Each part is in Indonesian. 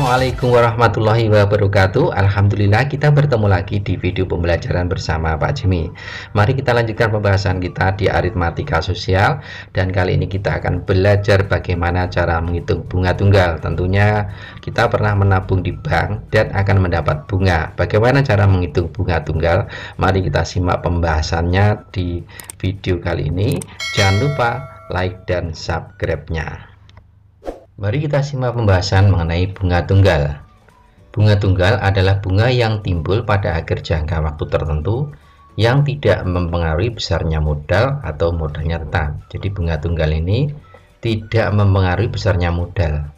Assalamualaikum warahmatullahi wabarakatuh. Alhamdulillah kita bertemu lagi di video pembelajaran bersama Pak Jimmy. Mari kita lanjutkan pembahasan kita di aritmatika sosial. Dan kali ini kita akan belajar bagaimana cara menghitung bunga tunggal. Tentunya kita pernah menabung di bank dan akan mendapat bunga. Bagaimana cara menghitung bunga tunggal? Mari kita simak pembahasannya di video kali ini. Jangan lupa like dan subscribe-nya. Mari kita simak pembahasan mengenai bunga tunggal. Bunga tunggal adalah bunga yang timbul pada akhir jangka waktu tertentu yang tidak mempengaruhi besarnya modal atau modalnya tetap. Jadi bunga tunggal ini tidak mempengaruhi besarnya modal.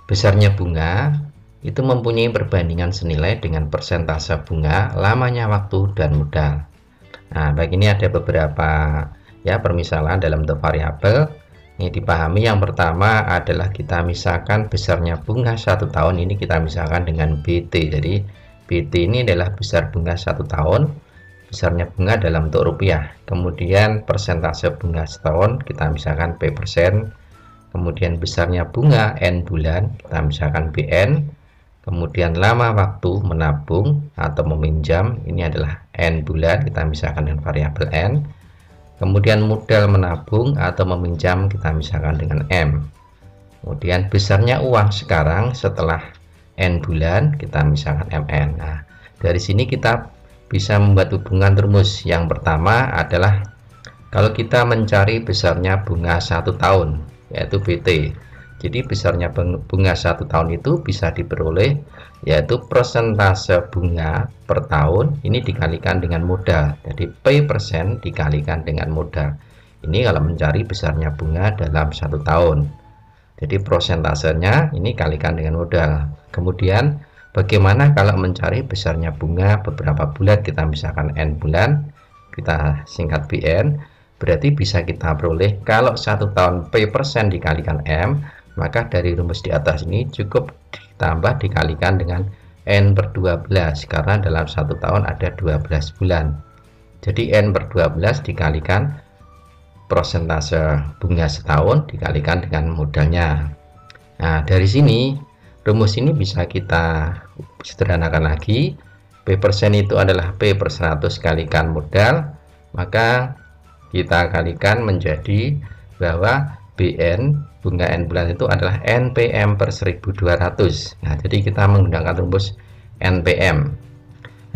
Besarnya bunga itu mempunyai perbandingan senilai dengan persentase bunga, lamanya waktu, dan modal. Nah, baik, ini ada beberapa permisalan dalam bentuk variabel. Ini dipahami, yang pertama adalah kita misalkan besarnya bunga 1 tahun ini kita misalkan dengan BT. Jadi BT ini adalah besar bunga 1 tahun, besarnya bunga dalam bentuk rupiah. Kemudian persentase bunga setahun kita misalkan P persen. Kemudian besarnya bunga N bulan kita misalkan BN. Kemudian lama waktu menabung atau meminjam ini adalah N bulan, kita misalkan dengan variabel N. Kemudian modal menabung atau meminjam kita misalkan dengan M. Kemudian besarnya uang sekarang setelah N bulan kita misalkan MN. Nah, dari sini kita bisa membuat hubungan rumus. Yang pertama adalah kalau kita mencari besarnya bunga 1 tahun yaitu BT. Jadi besarnya bunga 1 tahun itu bisa diperoleh yaitu persentase bunga per tahun ini dikalikan dengan modal. Jadi P persen dikalikan dengan modal. Ini kalau mencari besarnya bunga dalam 1 tahun. Jadi prosentasenya ini kalikan dengan modal. Kemudian bagaimana kalau mencari besarnya bunga beberapa bulan, kita misalkan N bulan, kita singkat BN. Berarti bisa kita peroleh kalau 1 tahun P persen dikalikan M, maka dari rumus di atas ini cukup ditambah dikalikan dengan N per 12 karena dalam 1 tahun ada 12 bulan. Jadi N per 12 dikalikan persentase bunga setahun dikalikan dengan modalnya. Nah, dari sini rumus ini bisa kita sederhanakan lagi. P persen itu adalah P per 100 kalikan modal, maka kita kalikan menjadi bahwa BN bunga N bulan itu adalah NPM per 1200. Nah, jadi kita menggunakan rumus NPM.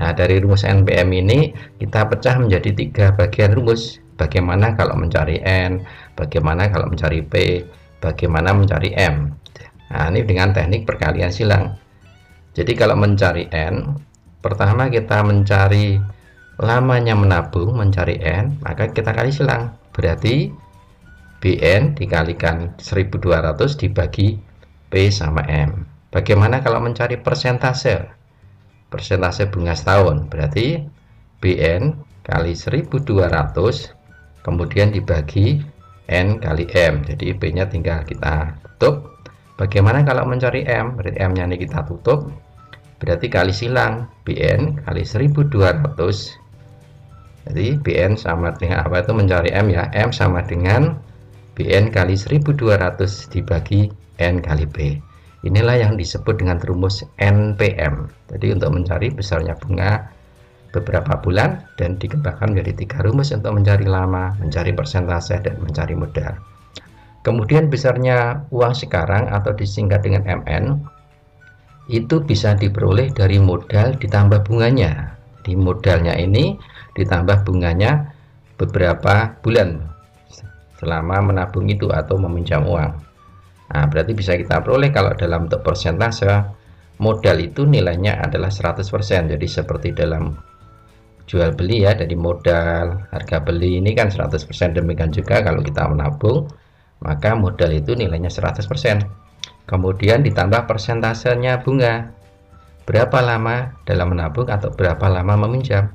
Nah, dari rumus NPM ini kita pecah menjadi 3 bagian rumus. Bagaimana kalau mencari N, bagaimana kalau mencari P, bagaimana mencari M. Nah, ini dengan teknik perkalian silang. Jadi kalau mencari N, pertama kita mencari lamanya menabung, mencari N, maka kita kali silang. Berarti BN dikalikan 1200 dibagi P sama M. Bagaimana kalau mencari persentase? Persentase bunga setahun. Berarti BN kali 1200 kemudian dibagi N kali M. Jadi P-nya tinggal kita tutup. Bagaimana kalau mencari M? Berarti M-nya ini kita tutup. Berarti kali silang BN kali 1200. Jadi BN sama dengan apa itu mencari M ya? M sama dengan BN kali 1200 dibagi N kali P. Inilah yang disebut dengan rumus NPM. Jadi untuk mencari besarnya bunga beberapa bulan dan dikembangkan menjadi 3 rumus untuk mencari lama, mencari persentase, dan mencari modal. Kemudian besarnya uang sekarang atau disingkat dengan MN itu bisa diperoleh dari modal ditambah bunganya. Di modalnya ini ditambah bunganya beberapa bulan selama menabung itu atau meminjam uang. Nah, berarti bisa kita peroleh kalau dalam bentuk persentase modal itu nilainya adalah 100%. Jadi seperti dalam jual beli ya, dari modal harga beli ini kan 100%, demikian juga kalau kita menabung maka modal itu nilainya 100%. Kemudian ditambah persentasenya bunga. Berapa lama dalam menabung atau berapa lama meminjam.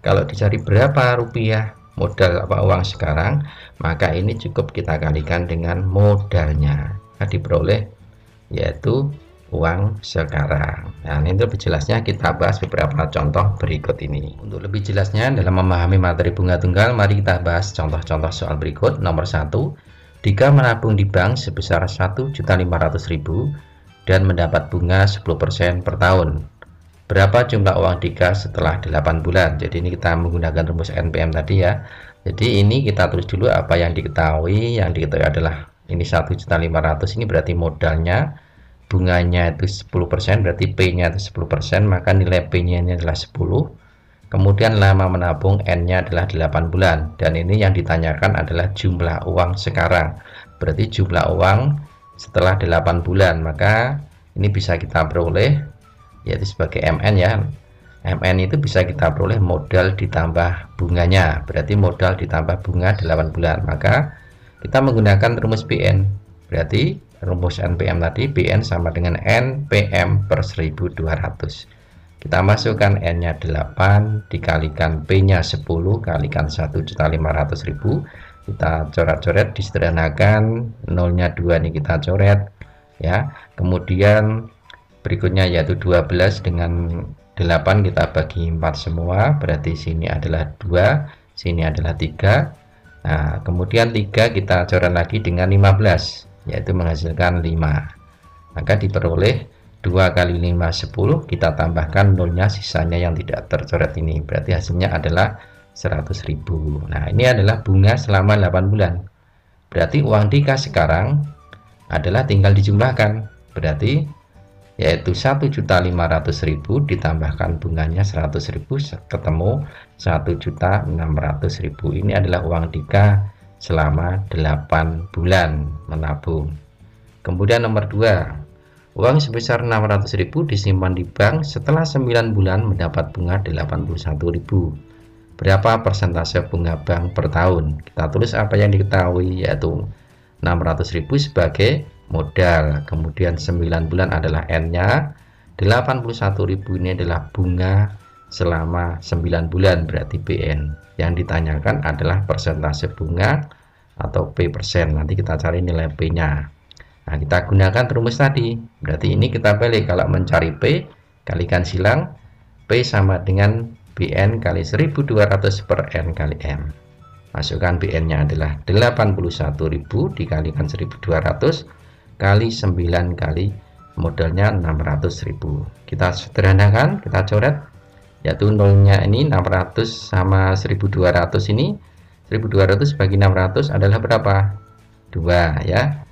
Kalau dicari berapa rupiah modal uang sekarang, maka ini cukup kita kalikan dengan modalnya. Nah, diperoleh yaitu uang sekarang. Nah, ini lebih jelasnya kita bahas beberapa contoh berikut ini. Untuk lebih jelasnya dalam memahami materi bunga tunggal, mari kita bahas contoh-contoh soal berikut. Nomor 1, jika menabung di bank sebesar 1.500.000 dan mendapat bunga 10% per tahun. Berapa jumlah uang Dika setelah 8 bulan? Jadi ini kita menggunakan rumus NPM tadi ya. Jadi ini kita tulis dulu apa yang diketahui. Yang diketahui adalah ini 1.500.000, ini berarti modalnya, bunganya itu 10%, berarti P-nya itu 10%, maka nilai P-nya ini adalah 10. Kemudian lama menabung, N-nya adalah 8 bulan. Dan ini yang ditanyakan adalah jumlah uang sekarang. Berarti jumlah uang setelah 8 bulan, maka ini bisa kita peroleh yaitu sebagai MN ya. MN itu bisa kita peroleh modal ditambah bunganya, berarti modal ditambah bunga 8 bulan. Maka kita menggunakan rumus PN, berarti rumus NPM tadi, PN sama dengan NPM per 1200. Kita masukkan N nya 8 dikalikan P nya 10 kalikan 1.500.000. Kita coret-coret, disederhanakan, nolnya 2 nih kita coret ya. Kemudian berikutnya yaitu 12 dengan 8 kita bagi 4 semua, berarti sini adalah 2, sini adalah 3. Nah, kemudian 3 kita coret lagi dengan 15, yaitu menghasilkan 5. Maka diperoleh 2 kali 5 10, kita tambahkan nolnya, sisanya yang tidak tercoret ini, berarti hasilnya adalah 100.000. Nah, ini adalah bunga selama 8 bulan. Berarti uang Dika sekarang adalah tinggal dijumlahkan, berarti yaitu 1.500.000 ditambahkan bunganya 100.000, ketemu 1.600.000. Ini adalah uang Dika selama 8 bulan menabung. Kemudian nomor 2, uang sebesar 600.000 disimpan di bank, setelah 9 bulan mendapat bunga 81.000. Berapa persentase bunga bank per tahun? Kita tulis apa yang diketahui, yaitu 600.000 sebagai modal, kemudian 9 bulan adalah N-nya, 81.000 ini adalah bunga selama 9 bulan, berarti PN. Yang ditanyakan adalah persentase bunga atau P persen. Nanti kita cari nilai P-nya. Nah, kita gunakan rumus tadi, berarti ini kita balik, kalau mencari P kalikan silang, P sama dengan BN kali 1200 per N kali M. Masukkan BN-nya adalah 81.000 dikalikan 1200 kali 9 kali modalnya 600.000. Kita sederhanakan, kita coret, yaitu nolnya ini 600 sama 1200, ini 1200 bagi 600 adalah berapa? 2 ya.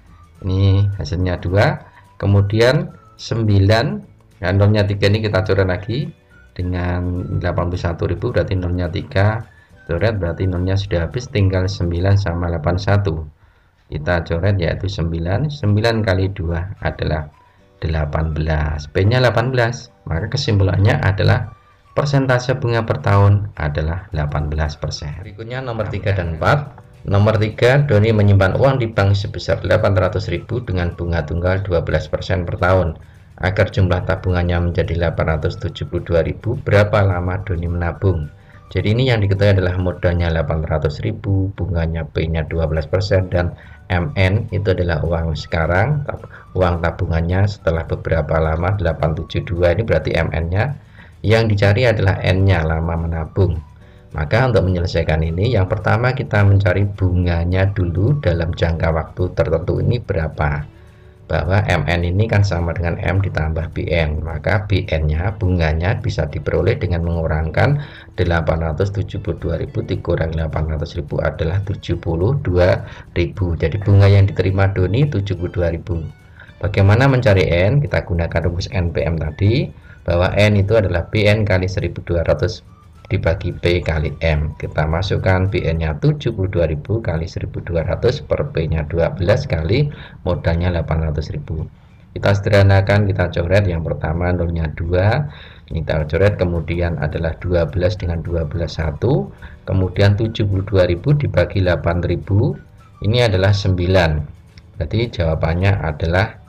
Ini hasilnya 2. Kemudian 9, dan nolnya 3 ini kita coret lagi dengan 81.000, berarti nolnya 3, coret, berarti nolnya sudah habis, tinggal 9 sama 81. Kita coret yaitu 9 kali 2 adalah 18, P nya 18, maka kesimpulannya adalah persentase bunga per tahun adalah 18%. Berikutnya nomor 3 dan 4. Nomor 3, Doni menyimpan uang di bank sebesar 800.000 dengan bunga tunggal 12% per tahun. Agar jumlah tabungannya menjadi 872.000, berapa lama Doni menabung? Jadi ini yang diketahui adalah modalnya 800.000, bunganya P-nya 12%, dan MN itu adalah uang sekarang, uang tabungannya setelah beberapa lama 872, ini berarti MN-nya. Yang dicari adalah N-nya, lama menabung. Maka untuk menyelesaikan ini, yang pertama kita mencari bunganya dulu dalam jangka waktu tertentu ini berapa. Bahwa MN ini kan sama dengan M ditambah BN, maka BN-nya, bunganya bisa diperoleh dengan mengurangkan 872.000 dikurangi 800.000 adalah 72.000. Jadi bunga yang diterima Doni 72.000. Bagaimana mencari N? Kita gunakan rumus NPM tadi, bahwa N itu adalah BN kali 1200 dibagi P kali M. Kita masukkan BN-nya 72.000 kali 1200 per P-nya 12 kali modalnya 800.000. Kita sederhanakan, kita coret. Yang pertama nolnya 2, kita coret, kemudian adalah 12 dengan 12 1, kemudian 72.000 dibagi 8.000, ini adalah 9. Berarti jawabannya adalah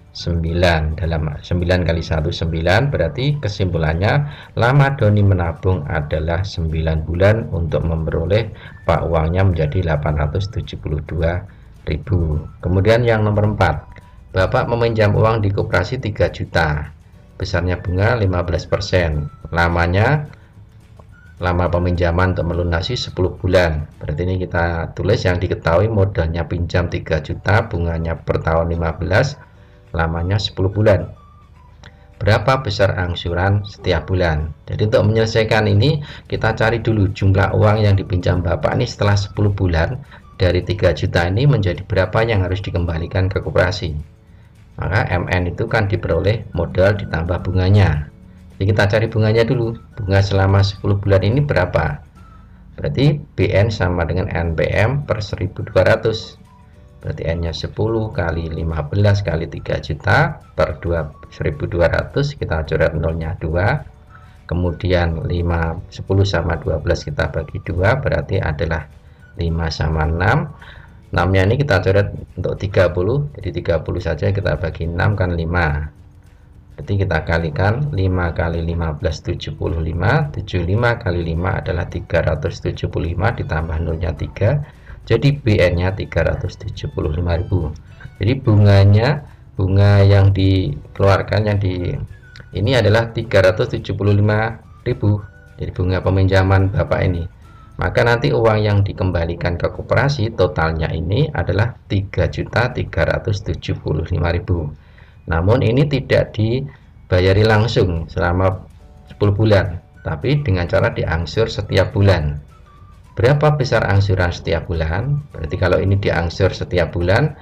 9. Dalam 9 kali 1 9, berarti kesimpulannya lama Doni menabung adalah 9 bulan untuk memperoleh pak uangnya menjadi 872.000. Kemudian yang nomor 4, Bapak meminjam uang di koperasi 3 juta, besarnya bunga 15%, lama peminjaman untuk melunasi 10 bulan. Berarti ini kita tulis yang diketahui modalnya pinjam 3 juta, bunganya per tahun 15, lamanya 10 bulan. Berapa besar angsuran setiap bulan? Jadi untuk menyelesaikan ini kita cari dulu jumlah uang yang dipinjam Bapak ini setelah 10 bulan dari 3 juta ini menjadi berapa yang harus dikembalikan ke koperasi. Maka MN itu kan diperoleh modal ditambah bunganya. Jadi kita cari bunganya dulu. Bunga selama 10 bulan ini berapa? Berarti BN sama dengan NPM per 1200. Berarti N-nya 10 kali 15 kali 3 juta per 1200, kita coret nolnya 2. Kemudian 10 sama 12 kita bagi 2, berarti adalah 5 sama 6. 6 nya ini kita coret untuk 30, jadi 30 saja kita bagi 6 kan 5. Berarti kita kalikan 5 kali 15 75, 75 kali 5 adalah 375 ditambah nolnya 3, jadi BN nya 375.000. Jadi bunga yang dikeluarkan ini adalah 375.000. Jadi bunga peminjaman Bapak ini. Maka nanti uang yang dikembalikan ke koperasi totalnya ini adalah 3.375.000. Namun ini tidak dibayari langsung selama 10 bulan, tapi dengan cara diangsur setiap bulan. Berapa besar angsuran setiap bulan? Berarti kalau ini diangsur setiap bulan,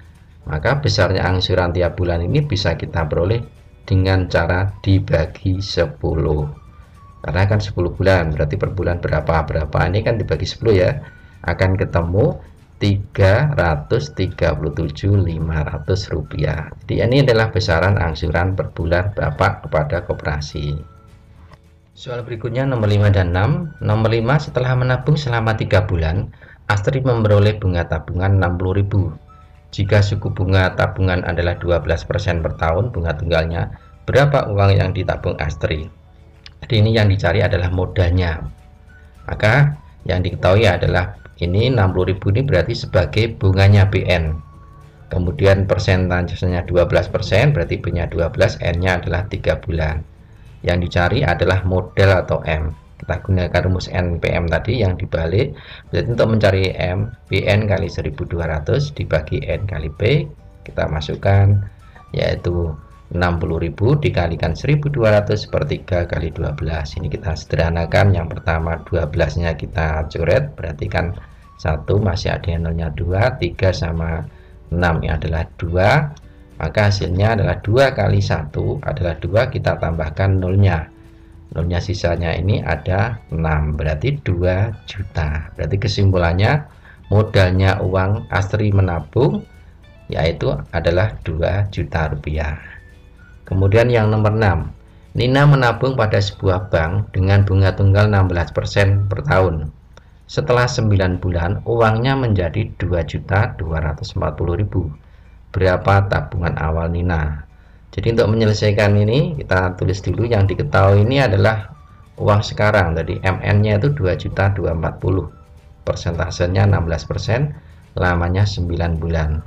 maka besarnya angsuran tiap bulan ini bisa kita peroleh dengan cara dibagi 10. Karena kan 10 bulan, berarti per bulan berapa ini kan dibagi 10 ya, akan ketemu 337.500 rupiah. Jadi ini adalah besaran angsuran per bulan Bapak kepada koperasi. Soal berikutnya nomor 5 dan 6. Nomor 5, setelah menabung selama 3 bulan, Astri memperoleh bunga tabungan 60.000. Jika suku bunga tabungan adalah 12% per tahun bunga tunggalnya, berapa uang yang ditabung Astri? Jadi ini yang dicari adalah modalnya. Maka yang diketahui adalah ini 60.000 ini berarti sebagai bunganya BN. Kemudian persentasenya 12%, berarti B-nya 12, N-nya adalah 3 bulan. Yang dicari adalah modal atau M. Kita gunakan rumus NPM tadi yang dibalik. Berarti untuk mencari M, BN kali 1200 dibagi N kali P, kita masukkan yaitu 60.000 dikalikan 1200 per 3 kali 12. Ini kita sederhanakan. Yang pertama 12 nya kita coret, berarti kan 1 masih ada nolnya 2, 3 sama 6 yang adalah 2, maka hasilnya adalah 2 kali 1 adalah 2, kita tambahkan nolnya sisanya ini ada 6, berarti 2 juta. Berarti kesimpulannya modalnya uang Astri menabung yaitu adalah 2 juta rupiah. Kemudian yang nomor 6, Nina menabung pada sebuah bank dengan bunga tunggal 16% per tahun. Setelah 9 bulan uangnya menjadi 2.240.000. Berapa tabungan awal Nina? Jadi untuk menyelesaikan ini kita tulis dulu yang diketahui ini adalah uang sekarang. Tadi MN nya itu 2.240, persentasenya 16%, lamanya 9 bulan.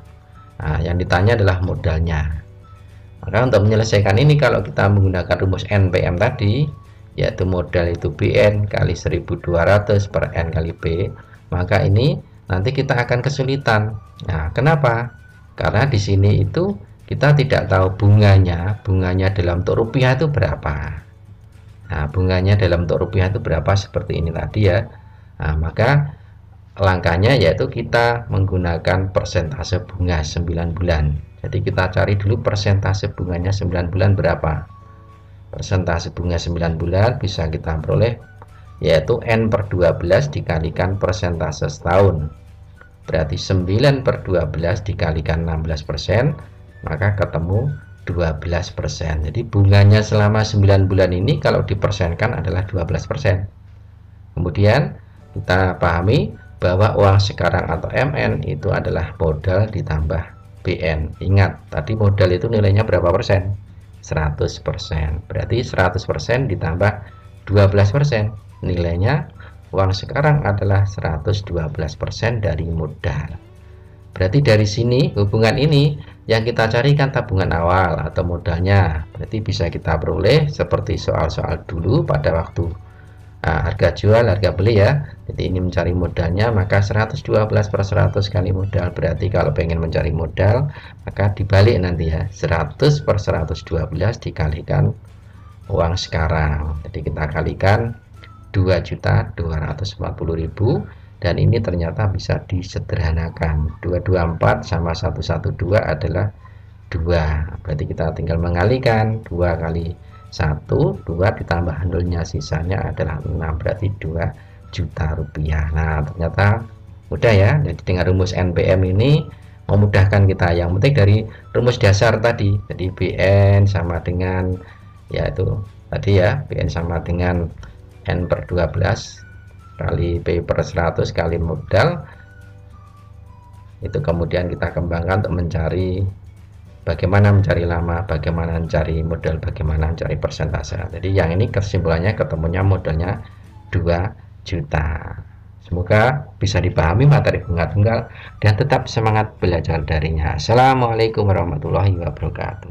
Nah, yang ditanya adalah modalnya. Maka untuk menyelesaikan ini kalau kita menggunakan rumus NPM tadi, yaitu modal itu BN kali 1200 per N kali P, maka ini nanti kita akan kesulitan. Nah, kenapa? Karena di sini itu kita tidak tahu bunganya dalam bentuk rupiah itu berapa. Nah, bunganya dalam bentuk rupiah itu berapa seperti ini tadi ya. Nah, maka langkahnya yaitu kita menggunakan persentase bunga 9 bulan. Jadi kita cari dulu persentase bunganya 9 bulan berapa. Persentase bunga 9 bulan bisa kita peroleh yaitu N per 12 dikalikan persentase setahun. Berarti 9 per 12 dikalikan 16%, maka ketemu 12%. Jadi bunganya selama 9 bulan ini kalau dipersenkan adalah 12%. Kemudian kita pahami bahwa uang sekarang atau MN itu adalah modal ditambah BN. Ingat, tadi modal itu nilainya berapa persen? 100%. Berarti 100% ditambah 12%. Nilainya uang sekarang adalah 112% dari modal. Berarti dari sini hubungan ini yang kita carikan tabungan awal atau modalnya. Berarti bisa kita peroleh seperti soal-soal dulu pada waktu harga jual, harga beli ya. Jadi ini mencari modalnya, maka 112 per 100 kali modal. Berarti kalau pengen mencari modal, maka dibalik nanti ya. 100 per 112 dikalikan uang sekarang. Jadi kita kalikan 2.240.000, dan ini ternyata bisa disederhanakan. 224 sama 112 adalah 2. Berarti kita tinggal mengalikan 2 kali 1, 2 ditambah nolnya, sisanya adalah 6, berarti 2 juta rupiah. Nah, ternyata mudah ya. Jadi dengan rumus NPM ini memudahkan kita. Yang penting dari rumus dasar tadi, jadi BN sama dengan, yaitu tadi ya, BN sama dengan N per 12 kali P per 100 kali modal. Itu kemudian kita kembangkan untuk mencari bagaimana mencari lama, bagaimana mencari modal, bagaimana mencari persentase. Jadi yang ini kesimpulannya ketemunya modalnya 2 juta. Semoga bisa dipahami materi bunga tunggal dan tetap semangat belajar darinya. Assalamualaikum warahmatullahi wabarakatuh.